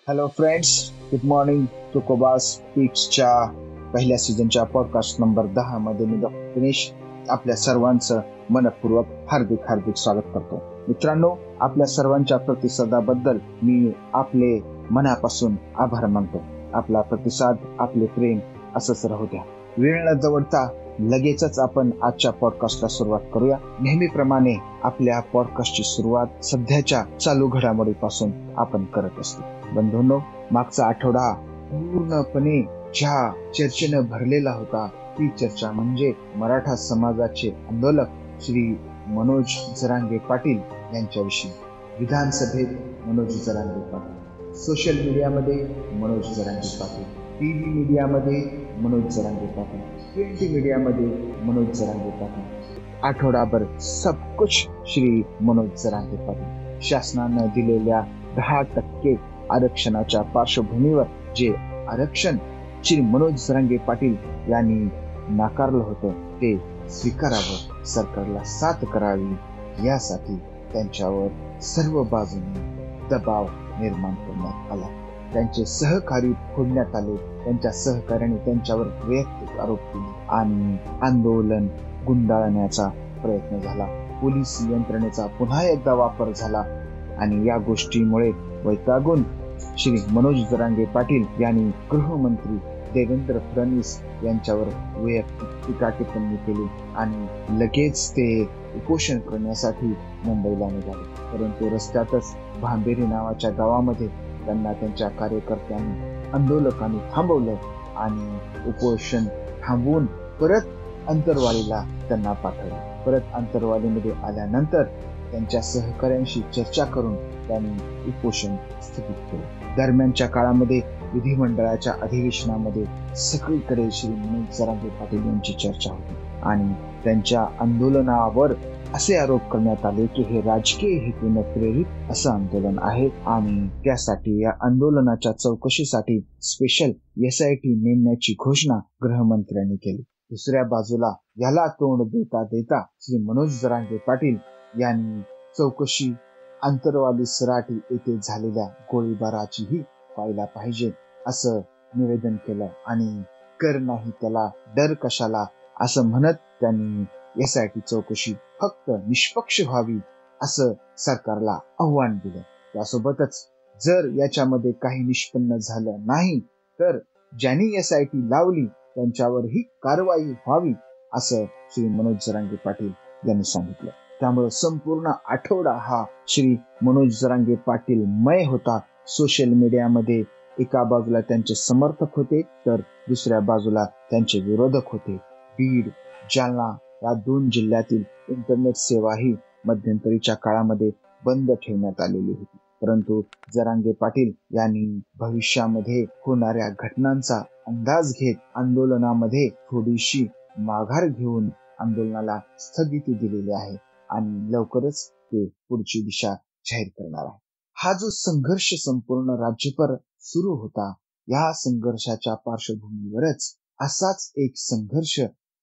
Hello friends, good morning. तुकोबास स्पीक्सच्या पहिल्या सीझनच्या पॉडकास्ट नंबर 10 मध्ये मी डॉक्टर दिनेश आपल्या सर्वांचं मनपूर्वक हार्दिक स्वागत करतो. मित्रांनो, आपल्या सर्वांच्या प्रतिसादाबद्दल मी आपले मनापासून आभार मानतो. आपला प्रतिसाद, आपले प्रेम असंच राहू द्या. वेळ न दवडता लगेचच आपण आजच्या पॉडकास्टला सुरुवात करूया. नेहमीप्रमाणे आपल्या पॉडकास्टची सुरुवात सध्याच्या चालू घडामोडीपासून आपण करत असतो. बंधूंनो, मागचा आठवडा पूर्णपणे ज्या चर्चेनं भरलेला होता ती चर्चा म्हणजे मराठा समाजाचे आंदोलक श्री मनोज जरांगे पाटील यांच्याविषयी. विधानसभेत मनोज जरांगे पाटील, सोशल मीडियामध्ये मनोज जरांगे पाटील, टीव्ही मीडियामध्ये मनोज जरांगे पाटील, प्रिंट मीडियामध्ये मनोज जरांगे पाटील. आठवडाभर सब कुछ श्री मनोज जरांगे पाटील. शासनानं दिलेल्या 10% आरक्षणाच्या पार्श्वभूमीवर जे आरक्षण श्री मनोज जरांगे पाटील यांनी नाकारलं होतं ते स्वीकारावं, सरकारला साथ करावी यासाठी त्यांच्यावर सर्व बाजूने दबाव निर्माण करण्यात आला. त्यांचे सहकारी फोडण्यात आले. त्यांच्या सहकार्याने त्यांच्यावर वैयक्तिक आरोप केले आणि आंदोलन गुंडाळण्याचा प्रयत्न झाला. पोलीस यंत्रणेचा पुन्हा एकदा वापर झाला आणि या गोष्टीमुळे वैतागून श्री मनोज जरांगे पाटील यांनी गृहमंत्री देवेंद्र फडणवीस यांच्यावर वैयक्तिक टीका टिप्पणी केली आणि लगेच ते उपोषण करण्यासाठी मुंबईला निघाले. परंतु रस्त्यातच भांबेरी नावाच्या गावामध्ये त्यांना त्यांच्या कार्यकर्त्यांनी, आंदोलकांनी थांबवलं आणि उपोषण थांबवून परत अंतरवालीला त्यांना पाठवलं. परत अंतरवालीमध्ये आल्यानंतर त्यांच्या सहकाऱ्यांशी चर्चा करून त्यांनी उपोषण स्थगित केले. दरम्यानच्या काळामध्ये विधिमंडळाच्या अधिवेशनामध्ये सगळीकडे श्री मनोज जरांगे पाटील यांची चर्चा होती आणि त्यांच्या आंदोलनावर असे आरोप करण्यात आले की हे राजकीय हेतूने प्रेरित असं आंदोलन आहे आणि त्यासाठी या आंदोलनाच्या चौकशीसाठी स्पेशल SIT नेमण्याची घोषणा गृहमंत्र्यांनी केली. दुसऱ्या बाजूला याला तोंड देता देता श्री मनोज जरांगे पाटील यांनी चौकशी अंतरवाली सराटी येथे झालेल्या गोळीबाराचीही व्हायला पाहिजे असं निवेदन केलं आणि कर नाही त्याला डर कशाला असं म्हणत त्यांनी SIT चौकशी फक्त निष्पक्ष व्हावी असं सरकारला आव्हान दिलं. त्यासोबतच जर याच्यामध्ये काही निष्पन्न झालं नाही तर ज्यांनी SIT लावली त्यांच्यावरही कारवाई व्हावी असं श्री मनोज जरांगे पाटील यांनी सांगितलं. त्यामुळे संपूर्ण आठवडा हा श्री मनोज जरांगे पाटील मय होता. सोशल मीडियामध्ये एका बाजूला त्यांचे समर्थक होते तर दुसऱ्या बाजूला त्यांचे विरोधक होते. बीड, जालना या 2 जिल्ह्यातील इंटरनेट सेवाही मध्यंतरीच्या काळामध्ये बंद ठेवण्यात आलेली होती. परंतु जरांगे पाटील यांनी भविष्यामध्ये होणाऱ्या घटनांचा अंदाज घेत आंदोलनामध्ये थोडीशी माघार घेऊन आंदोलनाला स्थगिती दिलेली आहे आणि लवकरच ते पुढची दिशा जाहीर करणार आहे. हा जो संघर्ष संपूर्ण राज्यभर सुरू होता, या संघर्षाच्या पार्श्वभूमीवरच असाच एक संघर्ष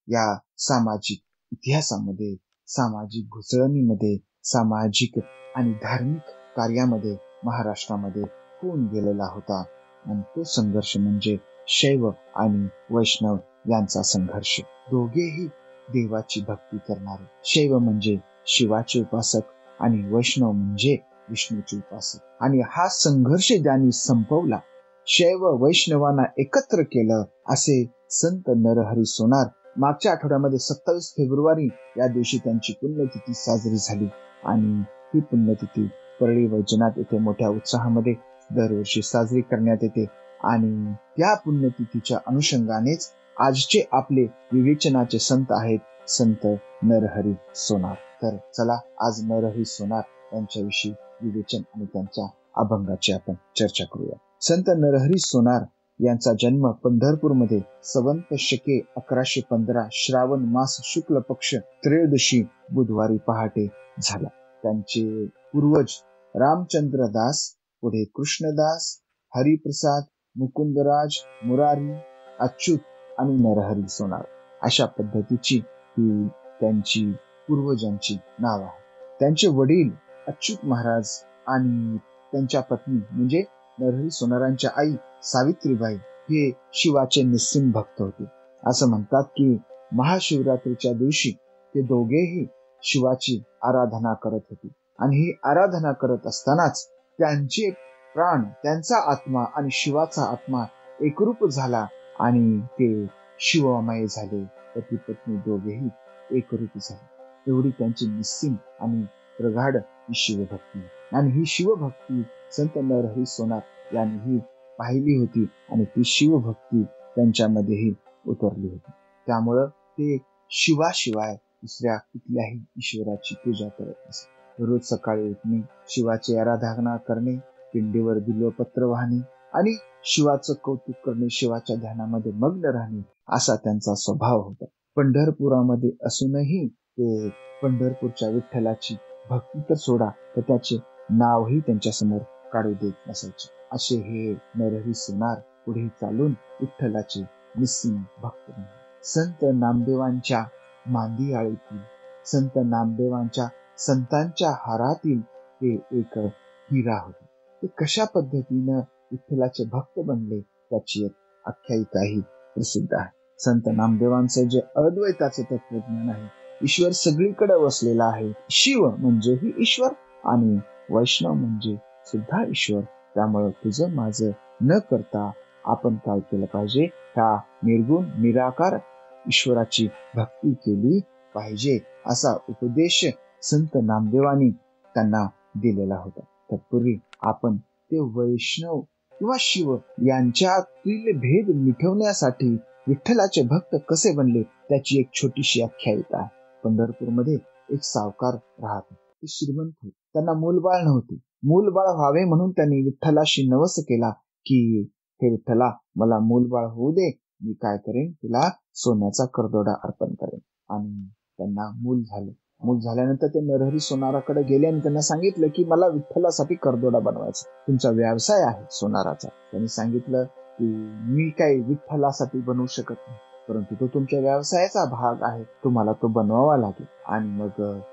या सामाजिक इतिहासामध्ये, सामाजिक घुसळणीमध्ये, सामाजिक आणि धार्मिक कार्यामध्ये महाराष्ट्रामध्ये होऊन गेलेला होता आणि तो संघर्ष म्हणजे शैव आणि वैष्णव यांचा संघर्ष. दोघेही देवाची भक्ती करणारे. शैव म्हणजे शिवाचे उपासक आणि वैष्णव म्हणजे विष्णूचे उपासक आणि हा संघर्ष ज्यांनी संपवला, शैव वैष्णवांना एकत्र केलं असे संत नरहरी सोनार. मागच्या आठवड्यामध्ये 27 फेब्रुवारी या दिवशी त्यांची पुण्यतिथी साजरी झाली आणि ही पुण्यतिथी परळी वैजनाथ येथे मोठ्या उत्साहामध्ये दरवर्षी साजरी करण्यात येते आणि त्या पुण्यतिथीच्या अनुषंगानेच आजचे आपले विवेचनाचे संत आहेत संत नरहरी सोनार. तर चला आज नरहरी सोनार यांच्याविषयी विवेचन आणि त्यांच्या अभंगाची आपण चर्चा करूया. संत नरहरी सोनार यांचा जन्म पंढरपूरमध्ये संवत शके 1115 श्रावण मास शुक्ल पक्ष त्रयोदशी बुधवारी पहाटे झाला. त्यांचे पूर्वज रामचंद्र दास, पुढे कृष्णदास, हरिप्रसाद, मुकुंदराज, मुरारी, अच्युत आणि नरहरी सोनार अशा पद्धतीची ही त्यांची पूर्वजांची नाव आहे. त्यांचे वडील अच्युत महाराज आणि त्यांच्या पत्नी म्हणजे नरहरी सोनारांच्या आई सावित्रीबाई हे शिवाचे निस्सीम भक्त होते. असं म्हणतात की महाशिवरात्रीच्या दिवशी ते दोघेही शिवाची आराधना करत होते आणि ही आराधना करत असतानाच त्यांचे प्राण, त्यांचा आत्मा आणि शिवाचा आत्मा एकरूप झाला आणि ते शिवमय झाले. पती पत्नी दोघेही एकरूप झाले. एवढी त्यांची निस्सीम आणि प्रगाढ ही शिवभक्ती आणि ही शिवभक्ती संत नरहरी सोनार यांनीही पाहिली होती आणि ती शिवभक्ती त्यांच्यामध्येही उतरली होती. त्यामुळं ते शिवाशिवाय दुसऱ्या कुठल्याही ईश्वराची पूजा करत नसत. रोज सकाळी उठणे, शिवाची आराधना करणे, पिंडीवर बिल्वपत्र वाहणे आणि शिवाचं कौतुक करणे, शिवाच्या ध्यानामध्ये मग्न राहणे असा त्यांचा स्वभाव होता. पंढरपुरामध्ये असूनही ते पंढरपूरच्या विठ्ठलाची भक्ती तर सोडा, तर त्याचे नावही त्यांच्या समोर काढू देत नसायचे. असे हे नरहरी सोनार पुढे चालून विठ्ठलाचे निस्सीम भक्त बनले. संत नामदेवांच्या मांदियाळीतील, संत नामदेवांच्या संतांच्या हारातील ते एक हिरा होते. ते कशा पद्धतीनं विठ्ठलाचे भक्त बनले त्याची एक आख्यायिकाही प्रसिद्ध आहे. संत नामदेवांचं जे अद्वैताचे तत्वज्ञान आहे, ईश्वर सगळीकडे वसलेला आहे, शिव म्हणजेही ईश्वर आणि वैष्णव म्हणजे सुद्धा ईश्वर. त्यामुळे तुझं माझं न करता आपण काय केलं पाहिजे, ह्या निर्गुण निराकार ईश्वराची भक्ती केली पाहिजे असा उपदेश संत नामदेवांनी त्यांना दिलेला होता. तत्पूर्वी आपण ते वैष्णव किंवा शिव यांच्यातील भेद मिटवण्यासाठी विठ्ठलाचे भक्त कसे बनले त्याची एक छोटीशी आख्यायिका आहे. पंढरपूरमध्ये एक सावकार राहत होते. ते श्रीमंत होते. त्यांना मूलबाळ नव्हते. मूलबाळ व्हावे म्हणून त्यांनी विठ्ठलाशी नवस केला की हे विठ्ठला, मला मूलबाळ होऊ दे, मी काय करेन, तुला सोन्याचा करदोडा अर्पण करेन. आणि त्यांना मूल झालं. मूल झाल्यानंतर ते नरहरी सोनाराकडे गेले आणि त्यांना सांगितलं की मला विठ्ठलासाठी करदोडा बनवायचा, तुमचा व्यवसाय आहे सोनाराचा. त्यांनी सांगितलं की मी काही विठ्ठलासाठी बनवू शकत नाही, परंतु तो तुमच्या व्यवसायाचा भाग आहे, तुम्हाला तो बनवावा लागेल. आणि मग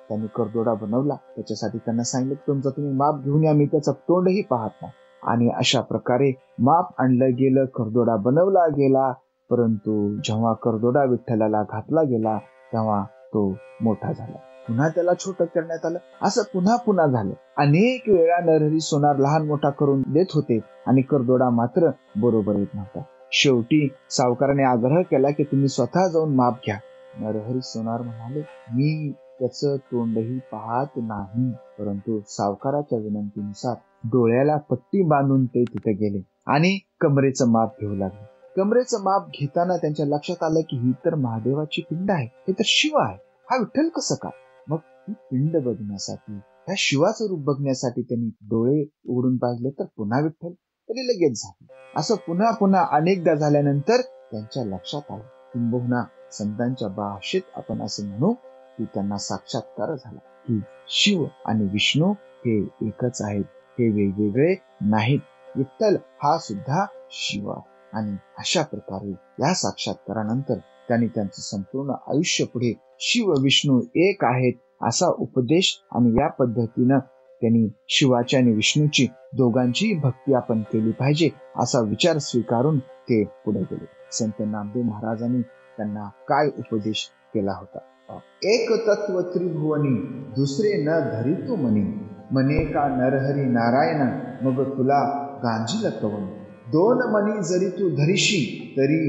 त्यांनी करदोडा बनवला. त्याच्यासाठी त्यांना सांगितलं तुमचा तुम्ही माप घेऊन या, मी त्याचा तोंडही पाहत नाही. आणि अशा प्रकारे माप आणलं गेलं, करदोडा बनवला गेला. परंतु जेव्हा करदोडा विठ्ठलाला घातला गेला तेव्हा तो मोठा झाला. पुन्हा त्याला छोटं करण्यात आलं. असं पुन्हा पुन्हा झालं. अनेक वेळा नरहरी सोनार लहान मोठा करून देत होते आणि करदोडा मात्र बरोबर येत नव्हता. शेवटी सावकाराने आग्रह केला की तुम्ही स्वतः जाऊन माप घ्या. नरहरी सोनार म्हणाले मी त्याचं तोंडही पाहत नाही. परंतु सावकाराच्या विनंतीनुसार डोळ्याला पट्टी बांधून ते तिथे गेले आणि कमरेचं माप घेऊ लागले. कमरेचं माप घेताना त्यांच्या लक्षात आलं की ही तर महादेवाची पिंड आहे, हे तर शिव आहे, हा विठ्ठल कसं काय? मग ही पिंड बघण्यासाठी, ह्या शिवाचं रूप बघण्यासाठी त्यांनी डोळे उघडून पाहिले तर पुन्हा विठ्ठल, तरी लगेच झाले. असं पुन्हा पुन्हा अनेकदा झाल्यानंतर त्यांच्या लक्षात आलं, किंबहुना संतांच्या भाषेत आपण असं म्हणू की त्यांना साक्षात्कार झाला की शिव आणि विष्णू हे एकच आहेत, हे वेगवेगळे नाहीत. विठ्ठल हा सुद्धा शिव आहे. आणि अशा प्रकारे या साक्षात्कारानंतर त्यांनी त्यांचं संपूर्ण आयुष्य पुढे शिव विष्णू एक आहेत असा उपदेश आणि या पद्धतीनं त्यांनी शिवाची आणि विष्णूची दोघांचीही भक्ती आपण केली पाहिजे असा विचार स्वीकारून ते पुढे गेले. संत नामदेव महाराजांनी त्यांना काय उपदेश केला होता? एक तत्व त्रिभुवनी दुसरे न धरी तू मनी, मने का नरहरी नारायण मग तुला गांजील कवन, दोन मनी जरी तू धरीशी तरी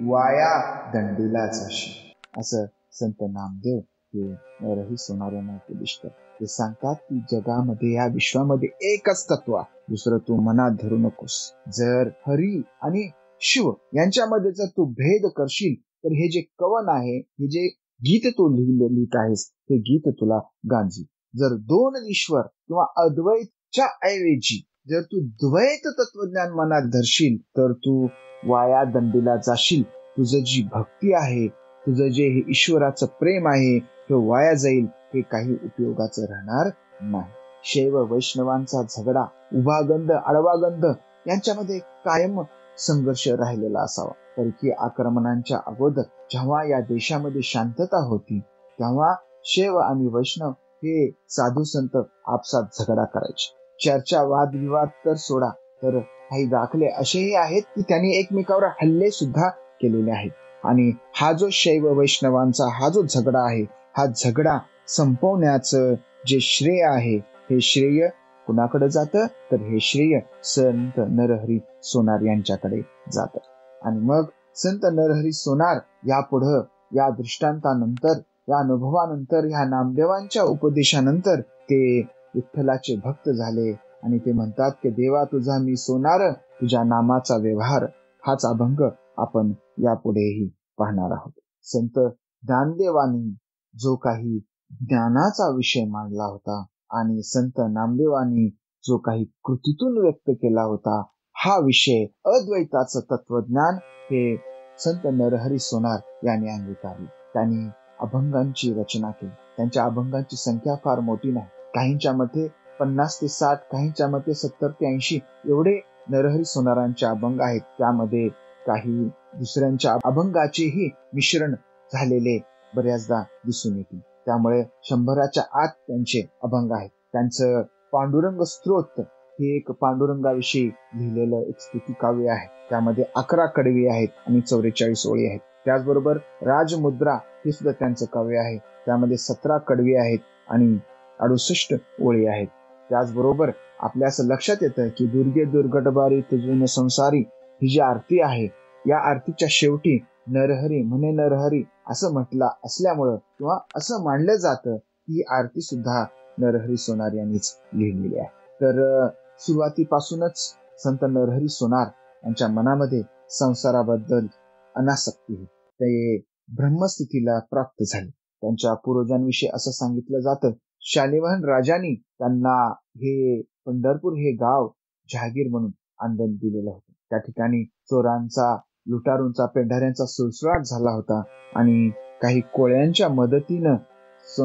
वाया दंडीला जाशी. असं संत नामदेव हे नरहरी सोनार यांना उपदेश करतात. ते सांगतात की जगामध्ये या विश्वामध्ये एकच तत्व आहे, दुसरं तू मनात धरू नकोस. जर हरी आणि शिव यांच्यामध्ये जर तू भेद करशील तर हे जे कवन आहे, हे जे गीत तू लिहित आहेस, हे गीत तुला गांजी. जर दोन ईश्वर किंवा अद्वैतच्या ऐवजी जर तू द्वैत तत्वज्ञान मनात धरशील तर तू वाया दंडीला जाशील. तुझं जी भक्ती आहे, तुझं जे हे ईश्वराचं प्रेम आहे, हे वाया जाईल, हे काही उपयोगाचं राहणार नाही. शैव वैष्णवांचा झगडा, उभा गंध आडवा गंध यांच्यामध्ये कायम संघर्ष राहिलेला असावा. परकीय आक्रमणांच्या अगोदर जेव्हा या देशामध्ये शांतता होती तेव्हा शैव आणि वैष्णव हे साधू संत आपसात झगडा करायचे. चर्चा वादविवाद तर सोडा, तर काही दाखले असेही आहेत की त्यांनी एकमेकावर हल्ले सुद्धा केलेले आहेत. आणि हा जो शैव वैष्णवांचा हा जो झगडा आहे, हा झगडा संपवण्याचं जे श्रेय आहे, हे श्रेय कुणाकडे जातं? तर हे श्रेय संत नरहरी सोनार यांच्याकडे जातं. आणि मग संत नरहरी सोनार यापुढं या दृष्टांतानंतर, या अनुभवानंतर, ह्या नामदेवांच्या उपदेशानंतर ते विठ्ठलाचे भक्त झाले आणि ते म्हणतात की देवा तुझा मी सोनार, तुझ्या नामाचा व्यवहार. हाच अभंग आपण यापुढेही पाहणार आहोत. संत ज्ञानदेवांनी जो काही ज्ञानाचा विषय मांडला होता आणि संत नामदेवांनी जो काही कृतीतून व्यक्त केला होता, हा विषय अद्वैताचं तत्वज्ञान हे संत नरहरी सोनार यांनी अंगीकारले. त्यांनी अभंगांची रचना केली. त्यांच्या अभंगांची संख्या फार मोठी नाही. काहींच्या मते 50 ते 60, काहींच्या मते 70 ते 80 एवढे नरहरी सोनारांचे अभंग आहेत. त्यामध्ये काही दुसऱ्यांच्या अभंगाचेही मिश्रण झालेले बऱ्याचदा दिसून येतील. त्यामुळे 100च्या आत त्यांचे अभंग आहेत. त्यांचं पांडुरंग स्तोत्र हे एक पांडुरंगाविषयी लिहिलेलं एक स्तुती काव्य आहे. त्यामध्ये 11 कडवे आहेत आणि 44 ओळी आहेत. त्याचबरोबर राजमुद्रा हे सुद्धा त्यांचं काव्य आहे. त्यामध्ये 17 कडवे आहेत आणि 68 ओळी आहेत. त्याचबरोबर आपल्या असं लक्षात येतं की दुर्गे दुर्गटबारी तुझे संसारी ही जी आरती आहे, या आरतीच्या शेवटी नरहरी म्हणे नरहरी असं म्हटलं असल्यामुळं किंवा असं मानलं जातं की ही आरती सुद्धा नरहरी सोनार यांनीच लिहिलेली आहे. तर सुरुवातीपासूनच संत नरहरी सोनार यांच्या मनामध्ये संसाराबद्दल अनासक्ती होती. ते ब्रह्मस्थितीला प्राप्त झाले. त्यांच्या पूर्वजांविषयी असं सांगितलं जातं, शालिवाहन राजांनी त्यांना हे पंढरपूर हे गाव जहागीर म्हणून आंदण दिलेलं होतं. त्या ठिकाणी चोरांचा, लुटारूंचा, पेंढाऱ्यांचा सुळसुळाट झाला होता आणि काही कोळ्यांच्या मदतीनं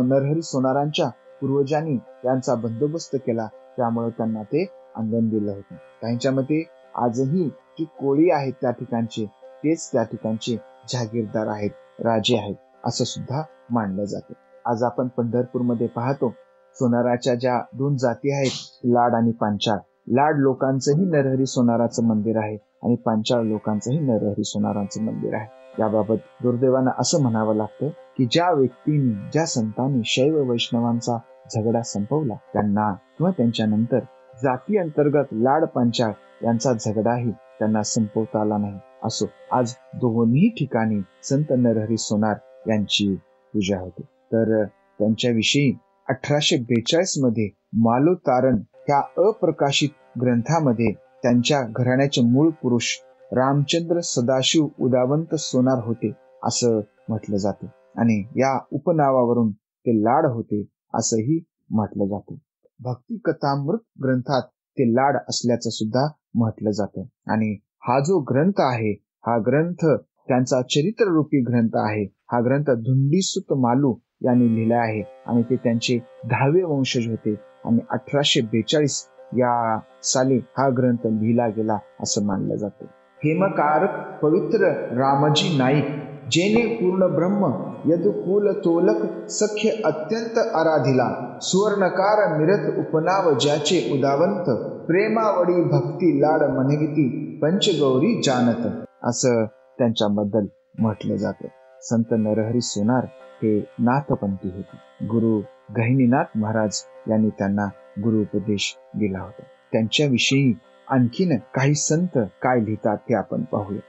नरहरी सोनारांच्या पूर्वजांनी त्यांचा बंदोबस्त केला. त्यामुळे त्यांना ते आंदण दिलं होतं. काहींच्या मते आजही जी कोळी आहेत त्या ठिकाणचे, तेच त्या ठिकाणचे जहागीरदार आहेत, राजे आहेत, असं सुद्धा मानलं जातं. आज आपण पंढरपूरमध्ये पाहतो सोनाराच्या ज्या 2 जाती आहेत, लाड आणि पांचाळ. लाड लोकांचंही नरहरी सोनाराचं मंदिर आहे आणि पांचाळ लोकांचंही नरहरी सोनारांचं मंदिर आहे. याबाबत दुर्दैवानं असं म्हणावं लागतं की ज्या व्यक्तींनी, ज्या संतांनी शैव वैष्णवांचा झगडा संपवला, त्यांना किंवा त्यांच्या नंतर जाती अंतर्गत लाड पांचाळ यांचा झगडाही त्यांना संपवता आला नाही. असो, आज दोन्ही ठिकाणी संत नरहरी सोनार यांची पूजा होते. तर त्यांच्याविषयी 1842 मध्ये मालोतारण ह्या अप्रकाशित ग्रंथामध्ये त्यांच्या घराण्याचे मूळ पुरुष रामचंद्र सदाशिव उदावंत सोनार होते असं म्हटलं जातं आणि या उपनावावरून ते लाड होते असंही म्हटलं जातं. भक्ती कथामृत ग्रंथात ते लाड असल्याचं सुद्धा म्हटलं जातं. आणि हा जो ग्रंथ आहे, हा ग्रंथ त्यांचा चरित्ररूपी ग्रंथ आहे. हा ग्रंथ धुंडीसुत मालू यांनी लिहिला आहे आणि ते त्यांचे 10वे वंशज होते आणि 1842 या साली हा ग्रंथ लिहिला गेला असं मानलं जातं. हेमकारक पवित्र रामजी नाईक जेने पूर्ण ब्रह्म यदुकुल तोलक सख्य अत्यंत आराधिला सुवर्णकार मिरत उपनाव ज्याचे उदावंत प्रेमावडी भक्ती लाड मनगिती पंचगौरी जानत असं त्यांच्याबद्दल म्हटलं जातं. संत नरहरी सोनार हे नाथपंथी होते. गुरु गहिनीनाथ महाराज यांनी त्यांना गुरु उपदेश दिला होता. त्यांच्याविषयी आणखीन काही संत काय लिहितात ते आपण पाहूया.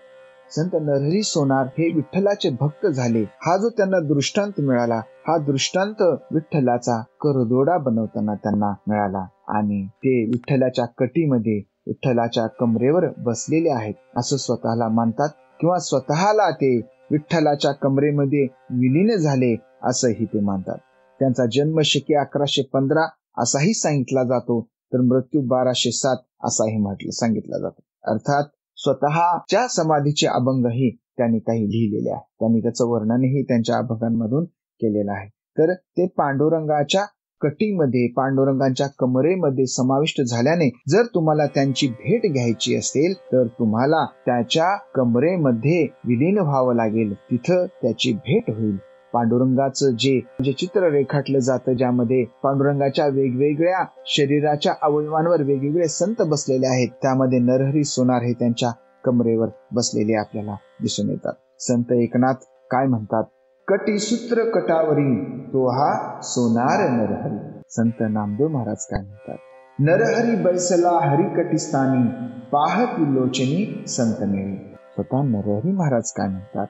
संत नरहरी सोनार हे विठ्ठलाचे भक्त झाले. हा जो त्यांना दृष्टांत मिळाला, हा दृष्टांत विठ्ठलाचा करदोडा बनवताना त्यांना मिळाला आणि ते विठ्ठलाच्या कटीमध्ये, विठ्ठलाच्या कमरेवर बसलेले आहेत असं स्वतःला मानतात किंवा स्वतःला ते विठ्ठलाच्या कमरेमध्ये विलीन झाले असंही ते मानतात. त्यांचा जन्म शके 1115 असाही सांगितला जातो, तर मृत्यू 1207 असाही सांगितला जातो. अर्थात स्वतःच्या समाधीचे अभंगही त्यांनी काही लिहिलेले आहे. त्यांनी त्याचं वर्णनही त्यांच्या अभंगांमधून केलेलं आहे. तर ते पांडुरंगाच्या कटीमध्ये, पांडुरंगाच्या कमरेमध्ये समाविष्ट झाल्याने जर तुम्हाला त्यांची भेट घ्यायची असेल तर तुम्हाला त्याच्या कमरेमध्ये विलीन व्हावं लागेल. तिथं त्याची भेट होईल. पांडुरंगाचं जे चित्र रेखाटलं जातं, ज्यामध्ये पांडुरंगाच्या वेगवेगळ्या शरीराच्या अवयवांवर वेगवेगळे संत बसलेले आहेत, त्यामध्ये नरहरी सोनार हे त्यांच्या कमरेवर बसलेले आपल्याला दिसून येतात. संत एकनाथ काय म्हणतात? कटीसूत्र कटावरी तो हा सोनार नरहरी. संत नामदेव महाराज काय म्हणतात? नरहरी बैसला हरिकटिस्थानी पाहती लोचनी संत मेळी. स्वतः नरहरी महाराज काय म्हणतात?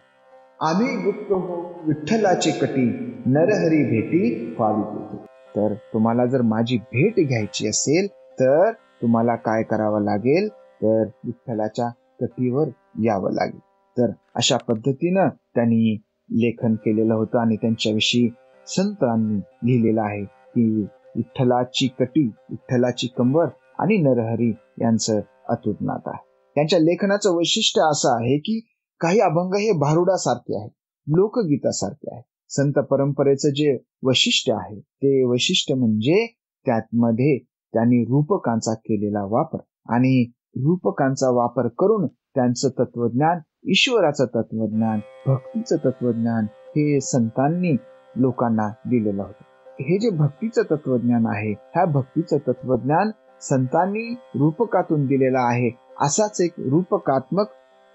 आम्ही गुप्त हो विठ्ठलाचे कटी नरहरी भेटी व्हावी तेथे. तर तुम्हाला जर माझी भेट घ्यायची असेल तर तुम्हाला काय करावं लागेल? तर विठ्ठलाच्या कटीवर यावं लागेल. तर अशा पद्धतीनं त्यांनी लेखन केलेलं होतं आणि त्यांच्याविषयी संतांनी लिहिलेलं आहे की विठ्ठलाची कटी, विठ्ठलाची कंबर आणि नरहरी यांचं अतूट नातं आहे. त्यांच्या लेखनाचं वैशिष्ट्य असं आहे की काही अभंग हे भारुडासारखे आहेत, लोकगीतासारखे आहेत. संत परंपरेचं जे वैशिष्ट्य आहे ते वैशिष्ट्य म्हणजे त्यामध्ये त्यांनी रूपकांचा केलेला वापर आणि रूपकांचा वापर करून त्यांचं तत्वज्ञान, ईश्वराचं तत्वज्ञान, भक्तीचं तत्वज्ञान हे संतांनी लोकांना दिलेलं होतं. हे जे भक्तीचं तत्वज्ञान आहे, ह्या भक्तीचं तत्वज्ञान संतांनी रूपकातून दिलेलं आहे. असाच एक रूपकात्मक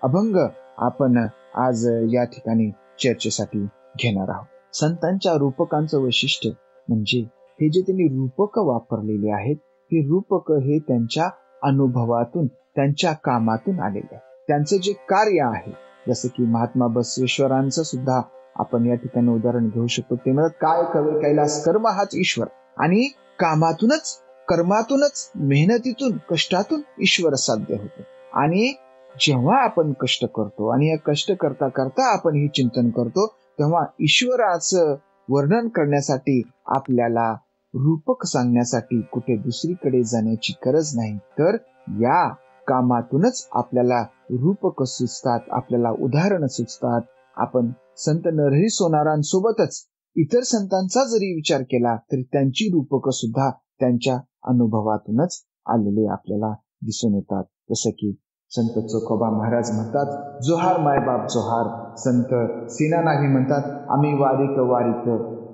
अभंग आपण आज या ठिकाणी चर्चेसाठी घेणार आहोत. संतांच्या रूपकांचं वैशिष्ट्य म्हणजे हे जे त्यांनी रूपक वापरलेले आहेत, हे रूपक हे त्यांच्या अनुभवातून, त्यांच्या कामातून आलेले आहे. त्यांचं जे कार्य आहे, जसं की महात्मा बसवेश्वरांचं सुद्धा आपण या ठिकाणी उदाहरण घेऊ शकतो. ते म्हणतात काय कवे कैलास कर्म हाच ईश्वर. आणि कामातूनच, कर्मातूनच, मेहनतीतून, कष्टातून ईश्वर साध्य होतो. आणि जेव्हा आपण कष्ट करतो आणि या कष्ट करता करता आपण हे चिंतन करतो, तेव्हा ईश्वराचं वर्णन करण्यासाठी आपल्याला रूपक सांगण्यासाठी कुठे दुसरीकडे जाण्याची गरज नाही. तर या कामातूनच आपल्याला रूपक सुचतात, आपल्याला उदाहरण सुचतात. आपण संत नरहरी सोनारांसोबतच इतर संतांचा जरी विचार केला तरी त्यांची रूपक सुद्धा त्यांच्या अनुभवातूनच आलेले आपल्याला दिसून येतात. जसं की संत चोखोबा महाराज म्हणतात, जोहार मायबाप जोहार. संत सेनानागी म्हणतात, आम्ही वारिक वारिक.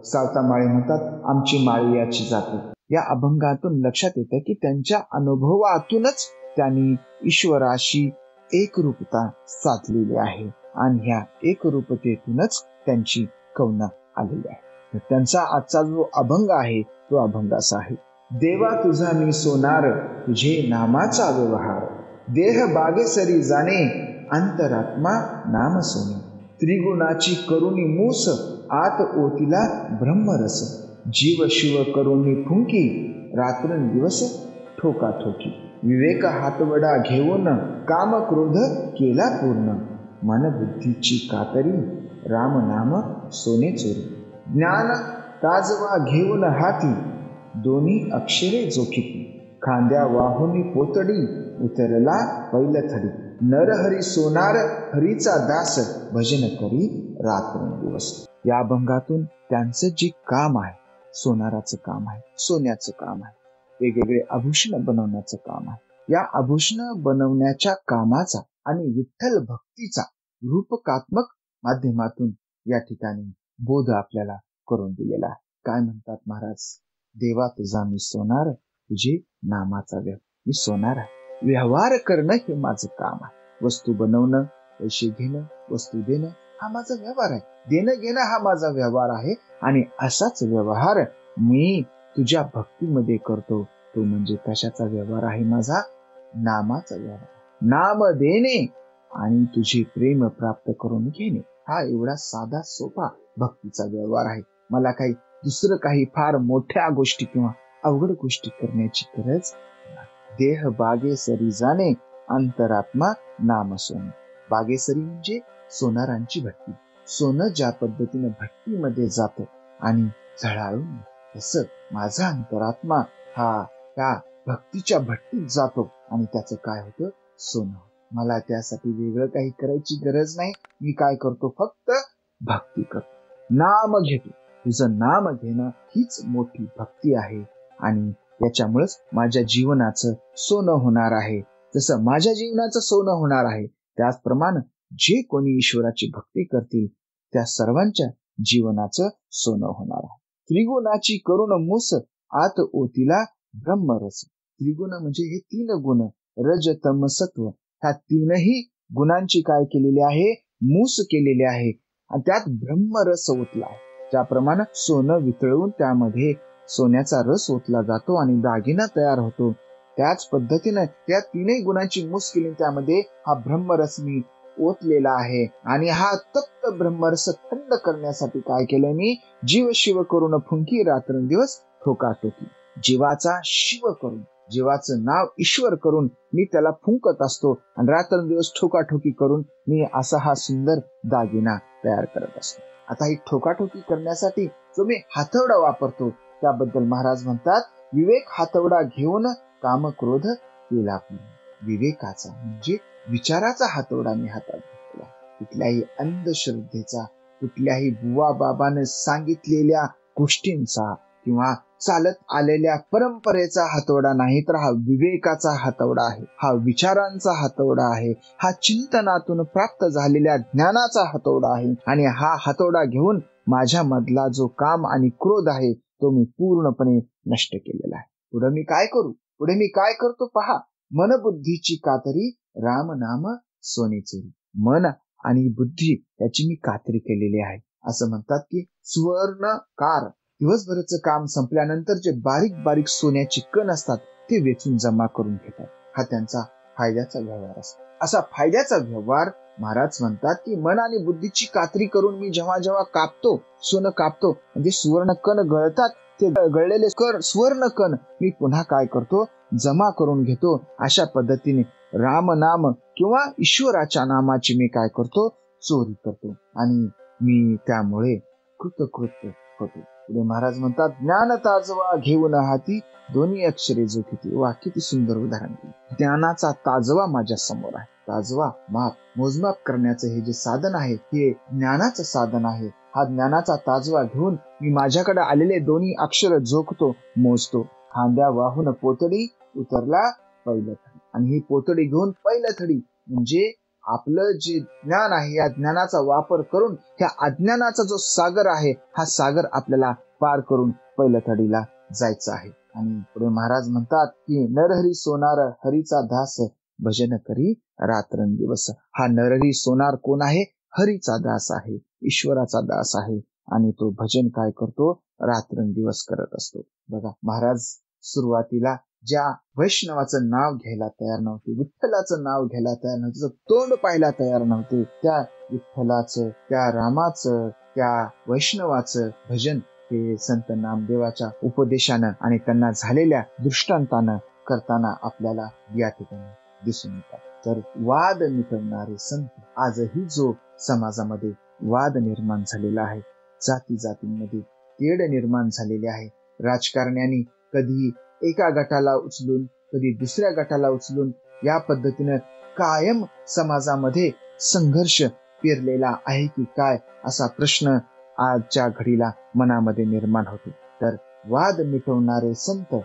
सावतामाळी म्हणतात, आमची माळी याची जाते. या अभंगातून लक्षात येतं की त्यांच्या अनुभवातूनच त्यांनी ईश्वराशी एकरूपता साधलेली आहे आणि ह्या एकरूपतेतूनच त्यांची कवनं आलेली आहे. तर त्यांचा आजचा जो अभंग आहे तो अभंग असा आहे. देवा तुझा मी सोनार, तुझे नामाचा व्यवहार. देह बागेसरी जाणे, अंतरात्मा नाम सोने. त्रिगुणाची करुणी मूस, आत ओतीला ब्रह्मरस. जीव शिव करुणी फुंकी, रात्रंदिवस ठोका ठोकी. विवेक हातवडा घेऊन, काम क्रोध केला पूर्ण. मन बुद्धीची कातरी, राम नाम सोने चोरी. ज्ञान ताजवा घेऊन हाती, दोन्ही अक्षरे जोखिती. खांद्या वाहुनी पोतडी, उतरला पैलथडी. नरहरी सोनार, हरीचा दास, भजन करी रात्रंदिवस. या अभंगातून त्यांचं जे काम आहे, सोनाराचं काम आहे, सोन्याचं काम आहे, वेगवेगळे आभूषण बनवण्याचं काम आहे. या आभूषण बनवण्याच्या कामाचा आणि विठ्ठल भक्तीचा रूपकात्मक माध्यमातून या ठिकाणी बोध आपल्याला करून दिलेला आहे. काय म्हणतात महाराज? देवा तुझा मी सोनार, तुझे नामाचा मी सोनार आहे. व्यवहार करणं हे माझं काम आहे. वस्तू बनवणं, पैसे घेणं, वस्तू देणं हा माझा व्यवहार आहे. देणं घेणं हा माझा व्यवहार आहे. आणि असाच व्यवहार मी तुझ्या भक्तीमध्ये करतो. तो म्हणजे कशाचा व्यवहार आहे? माझा नामाचा व्यवहार. नाम देणे आणि तुझे प्रेम प्राप्त करून घेणे हा एवढा साधा सोपा भक्तीचा व्यवहार आहे. मला काही दुसरं काही फार मोठ्या गोष्टी किंवा अवघड गोष्टी करण्याची गरज. देह बागेसरी जाणे, अंतरात्मा नाम सोने. बागेसरी म्हणजे सोनारांची भट्टी. सोनं ज्या पद्धतीने भट्टीमध्ये जातं आणि झळाळून, तसं माझा अंतरात्मा हा त्या भक्तीच्या भट्टीत जातो आणि त्याचं काय होतं? सोनं. मला त्यासाठी वेगळं काही करायची गरज नाही. मी काय करतो? फक्त भक्ती करतो, नाम घेतो. तुझं नाम घेणं हीच मोठी भक्ती आहे आणि याच्यामुळेच माझ्या जीवनाचं सोनं होणार आहे. जसं माझ्या जीवनाचं सोनं होणार आहे, त्याचप्रमाणे जे कोणी ईश्वराची भक्ती करतील त्या सर्वांच्या जीवनाचं सोनं होणार आहे. त्रिगुणाची करुण मूस आत ओतीला ब्रह्मरस. त्रिगुण म्हणजे हे 3 गुण, रज तम सत्व, ह्या 3ही गुणांची काय केलेली आहे, मूस केलेली आहे आणि त्यात ब्रह्मरस ओतला आहे. ज्याप्रमाणे सोनं वितळवून त्यामध्ये सोन्याचा रस ओतला जातो आणि दागिना तयार होतो, त्याच पद्धतीने त्या 3ही गुणांची मूस केली, त्यामध्ये हा ब्रह्मरस मी ओतलेला आहे. आणि हा तप्त ब्रह्मरस थंड करण्यासाठी काय केलंय मी, जीव शिव करून फुंकी रात्रंदिवस ठोकाठोकी. जीवाचा शिव करून, जीवाचं नाव ईश्वर करून मी त्याला फुंकत असतो आणि रात्रंदिवस ठोकाठोकी करून मी असा हा सुंदर दागिना तयार करत असतो. आता ही ठोकाठोकी करण्यासाठी जो मी हातवडा वापरतो, त्याबद्दल महाराज म्हणतात, विवेक हातवडा घेऊन काम क्रोध केला. विवेकाचा म्हणजे विचाराचा हातवडा मी हातात घेतला. कुठल्याही अंधश्रद्धेचा, कुठल्याही बुवा बाबाने सांगितलेल्या गोष्टींचा किंवा चालत आलेल्या परंपरेचा हातवडा नाही, तर हा विवेकाचा हातवडा आहे, हा विचारांचा हातवडा आहे, हा चिंतनातून प्राप्त झालेल्या ज्ञानाचा हातवडा आहे. आणि हा हातवडा घेऊन माझ्या मधला जो काम आणि क्रोध आहे तो मी पूर्णपणे नष्ट केलेला आहे. पुढे मी काय करू, पुढे मी काय करतो पहा, मन बुद्धीची कातरी राम नाम सोने चोरी. मन आणि बुद्धी याची मी कातरी केलेली आहे. असं म्हणतात की सुवर्णकार दिवसभराचं काम संपल्यानंतर जे बारीक बारीक सोन्याचे कण असतात ते वेचून जमा करून घेतात. हा त्यांचा फायद्याचा व्यवहार असतो. असा फायद्याचा व्यवहार महाराज म्हणतात की मन आणि बुद्धीची कातरी करून मी जेव्हा जेव्हा कापतो, सोनं कापतो, म्हणजे सुवर्ण कण गळतात, ते गळलेले सुवर्ण कण मी पुन्हा काय करतो, जमा करून घेतो. अशा पद्धतीने राम नाम किंवा ईश्वराच्या नामाची मी काय करतो, चोरी करतो आणि मी त्यामुळे कृतकृत्य होतो. पुढे महाराज म्हणतात, ज्ञान ताजवा घेऊन हाती दोन्ही अक्षरे जो किती. वा, किती सुंदर उदाहरण. ज्ञानाचा ताजवा माझ्या समोर आहे. ताजवा माप, मोजमाप करण्याचं हे जे साधन आहे, हे ज्ञानाचं साधन आहे. हा ज्ञानाचा ताजवा घेऊन मी माझ्याकडे आलेले दोन्ही अक्षर जोखतो, मोजतो. खांद्या वाहून पोतडी उतरला पहिलं थडी. आणि ही पोतडी घेऊन पहिलं थडी म्हणजे आपलं जे ज्ञान आहे, या ज्ञानाचा वापर करून ह्या अज्ञानाचा जो सागर आहे, हा सागर आपल्याला पार करून पहिल्या थडीला जायचं आहे. आणि पुढे महाराज म्हणतात की नरहरी सोनार हरीचा दास भजन करी रात्रंदिवस. हा नरहरी सोनार कोण आहे, हरीचा दास आहे, ईश्वराचा दास आहे आणि तो भजन काय करतो, रात्रंदिवस करत असतो. बघा, महाराज सुरुवातीला ज्या वैष्णवाचं नाव घ्यायला तयार नव्हते, विठ्ठलाचं नाव घ्यायला तयार नव्हते, तोंड पाहायला तयार नव्हते, त्या विठ्ठलाचं, त्या रामाचं, त्या वैष्णवाचं भजन हे संत नामदेवाच्या उपदेशानं आणि त्यांना झालेल्या दृष्टांतानं करताना आपल्याला या ठिकाणी दिसून येतात. तर वाद मिटवणारे संत, आजही जो समाजामध्ये वाद निर्माण झालेला आहे, जाती जातींमध्ये तेढ निर्माण झालेले आहे, राजकारण्यांनी कधी एका गटाला उचलून कधी दुसऱ्या गटाला उचलून या पद्धतीनं कायम समाजामध्ये संघर्ष पेरलेला आहे की काय, असा प्रश्न आजच्या घडीला मनामध्ये निर्माण होतो. तर वाद मिटवणारे संत,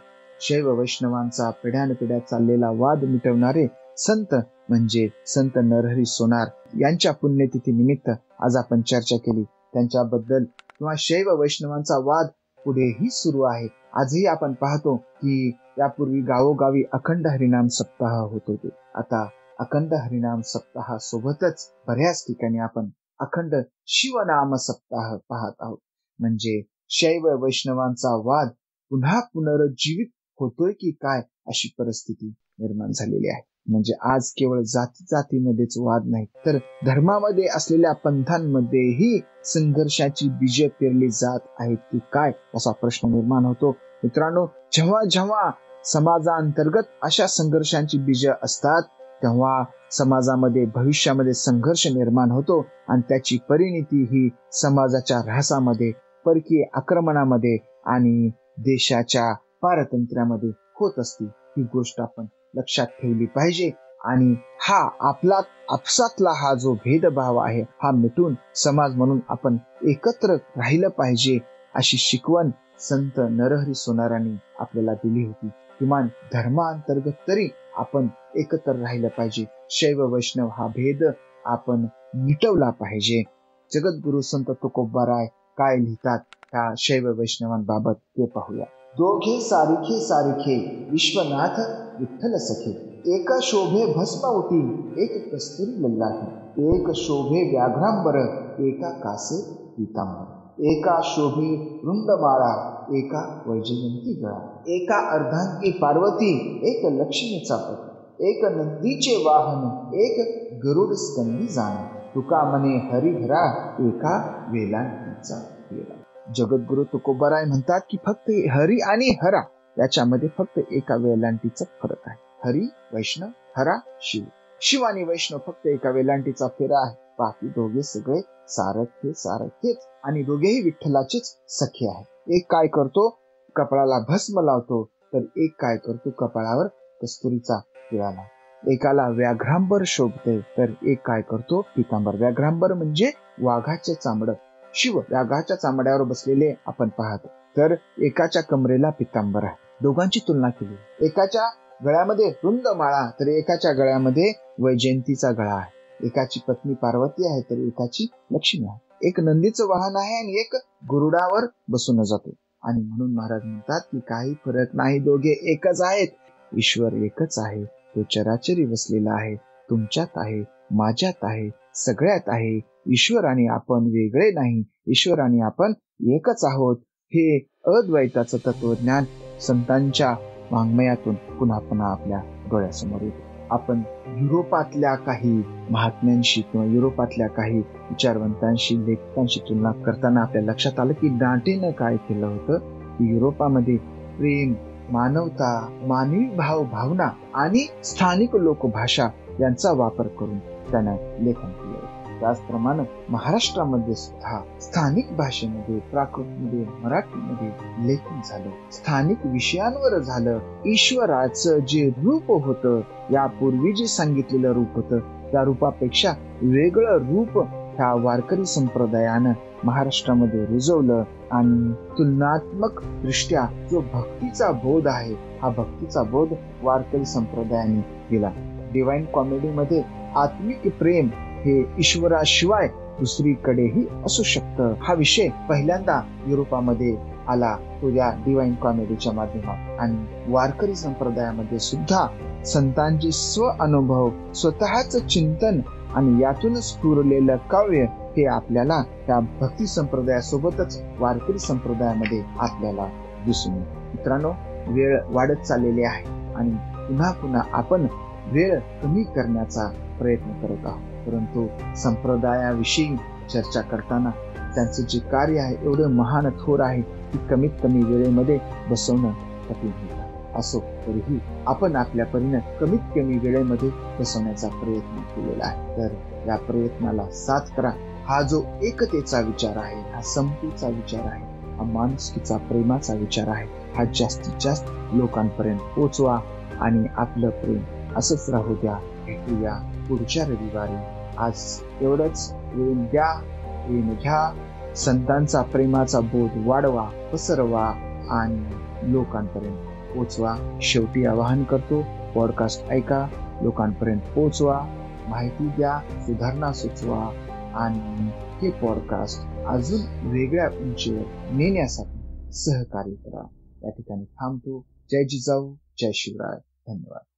शैव वैष्णवांचा पिढ्यानपिढ्या चाललेला वाद मिटवणारे संत म्हणजे संत नरहरी सोनार यांच्या पुण्यतिथी निमित्त आज आपण चर्चा केली. त्यांच्याबद्दल किंवा शैव वैष्णवांचा वाद पुढेही सुरू आहे. आजही आपण पाहतो की यापूर्वी गावोगावी अखंड हरिनाम सप्ताह होत होते. आता अखंड हरिनाम सप्ताह सोबतच बऱ्याच ठिकाणी आपण अखंड शिवनाम सप्ताह पाहत आहोत. म्हणजे शैव वैष्णवांचा वाद पुन्हा पुनरुज्जीवित होतोय की काय, अशी परिस्थिती निर्माण झालेली आहे. म्हणजे आज केवळ जाती जातीमध्येच वाद नाही, तर धर्मामध्ये असलेल्या पंथांमध्येही संघर्षाची बीजे पेरली जात आहेत की काय, असा प्रश्न निर्माण होतो. मित्रांनो, जेव्हा जेव्हा समाजांतर्गत अशा संघर्षांची बीज असतात, तेव्हा समाजामध्ये भविष्यामध्ये संघर्ष निर्माण होतो आणि त्याची परिणिती ही समाजाच्या ऱ्हासामध्ये, परकीय आक्रमणामध्ये आणि देशाच्या पारतंत्र्यामध्ये होत असते. ही गोष्ट आपण लक्षात ठेवली पाहिजे. आणि हा आपला आपसातला हा जो भेदभाव आहे, हा मिटून समाज म्हणून आपण एकत्र राहिलं पाहिजे, अशी शिकवण संत नरहरी सोनारांनी आपल्याला दिली होती. किमान धर्मांतर्गत तरी आपण एकत्र राहिलं पाहिजे. शैव वैष्णव हा भेद आपण मिटवला पाहिजे. जगद्गुरु संत तुकोबाराय काय लिहितात त्या शैव वैष्णवांबाबत ते पाहूया. दोघे सारिखे सारिखे विश्वनाथ विठ्ठल सखे, एका शोभे भस्म उटी एक कस्तुरी लल्लाठी, एक शोभे व्याघ्रांबर एका कासे पीतांबर, एका शोभे रुंडमाळा एका वैजयंती गळा, एका अर्धांगी पार्वती एक लक्ष्मीचा पती, एक नंदीचे वाहन एक गरुड स्कंदी जाण, तुका मने हरिहरा एका वेलांटीचा फेरा. जगद्गुरु तुकोबाराय म्हणतात की फक्त हरी आणि हरा याच्यामध्ये फक्त एका वेलांटीचा फरक आहे. हरी वैष्णव, हरा शिव. शिव आणि वैष्णव फक्त एका वेलांटीचा फेरा आहे. बाकी दोघे सगळे सारखेच आणि दोघेही विठ्ठलाचेच सखे आहेत. एक काय करतो, कपाळाला भस्म लावतो, तर एक काय करतो, कपाळावर कस्तुरीचा टिळा लावतो. एकाला व्याघ्रांबर शोभते तर एक काय करतो, पितांबर. व्याघ्रांबर म्हणजे वाघाचे चामड. शिव व्याघाच्या चामड्यावर बसलेले आपण पाहतो, तर एकाच्या कमरेला पितांबर आहे. दोघांची तुलना केली, एकाच्या गळ्यामध्ये रुंद माळा तर एकाच्या गळ्यामध्ये वैजयंतीचा गळा आहे. एकाची पत्नी पार्वती आहे तर एकाची लक्ष्मी आहे. एक नंदीचं वाहन आहे आणि एक गरुडावर बसून जातो. आणि म्हणून महाराज म्हणतात की काही फरक नाही, दोघे एकच आहेत. ईश्वर एकच आहे, तो चराचरी वसलेला आहे, तुमच्यात आहे, माझ्यात आहे, सगळ्यात आहे. ईश्वर आणि आपण वेगळे नाही, ईश्वर आणि आपण एकच आहोत. हे अद्वैताचं तत्वज्ञान संतांच्या वाङ्मयातून पुन्हा पुन्हा आपल्या डोळ्यासमोर येते. आपण युरोपातल्या काही महात्म्यांशी किंवा युरोपातल्या काही विचारवंतांशी, लेखकांशी तुलना करताना आपल्या लक्षात आलं की डांटेनं काय केलं होतं की युरोपामध्ये प्रेम, मानवता, मानवी भावना आणि स्थानिक लोकभाषा यांचा वापर करून त्यानं लेखन केलं. त्याचप्रमाणे महाराष्ट्रामध्ये सुद्धा स्थानिक भाषेमध्ये, प्राकृतमध्ये, मराठीमध्ये लेखन झालं. स्थानिक विषयांवर झालं. ईश्वराचं जे रूप होतं, यापूर्वी जे सांगितलेलं रूप होतं, त्या रूपापेक्षा वेगळं रूप ह्या वारकरी संप्रदायानं महाराष्ट्रामध्ये रुजवलं. आणि तुलनात्मक दृष्ट्या जो भक्तीचा बोध आहे, हा भक्तीचा बोध वारकरी संप्रदायाने केला. डिवाइन कॉमेडीमध्ये आत्मिक प्रेम हे ईश्वराशिवाय दुसरीकडेही असू शकतं, हा विषय पहिल्यांदा युरोपामध्ये आला, तो या डिवाइन कॉमेडीच्या माध्यमात. आणि वारकरी संप्रदायामध्ये सुद्धा संतांचे स्व अनुभव, स्वतःच चिंतन आणि यातूनच स्फुरलेलं काव्य हे आपल्याला त्या भक्ती संप्रदायासोबतच वारकरी संप्रदायामध्ये आपल्याला दिसून येतं. मित्रांनो, वेळ वाढत चाललेली आहे आणि पुन्हा पुन्हा आपण वेळ कमी करण्याचा प्रयत्न करत आहोत. परंतु संप्रदायाविषयी चर्चा करताना त्यांचे जे कार्य आहे एवढं महान थोर आहे की कमीत कमी वेळेमध्ये बसवणं कठीण होतं. असो तरीही आपण आपल्या परीने कमीत कमी वेळेमध्ये बसवण्याचा प्रयत्न केलेला आहे. तर या प्रयत्नाला साथ करा. हा जो एकतेचा विचार आहे, हा समतेचा विचार आहे, हा माणुसकीचा, प्रेमाचा विचार आहे, हा जास्तीत जास्त लोकांपर्यंत पोहोचवा आणि आपलं प्रेम असंच राहू द्या. भेटूया पुढच्या रविवारी. आज एवढंच. प्रेम द्या, प्रेम घ्या, संतांचा प्रेमाचा बोध वाढवा, पसरवा आणि लोकांपर्यंत पोहोचवा. शेवटी आवाहन करतो, पॉडकास्ट ऐका, लोकांपर्यंत पोहोचवा, माहिती द्या, सुधारणा सुचवा आणि हे पॉडकास्ट अजून वेगळ्या उंचीवर नेण्यासाठी सहकार्य करा. या ठिकाणी थांबतो. जय जिजाऊ, जय शिवराय. धन्यवाद.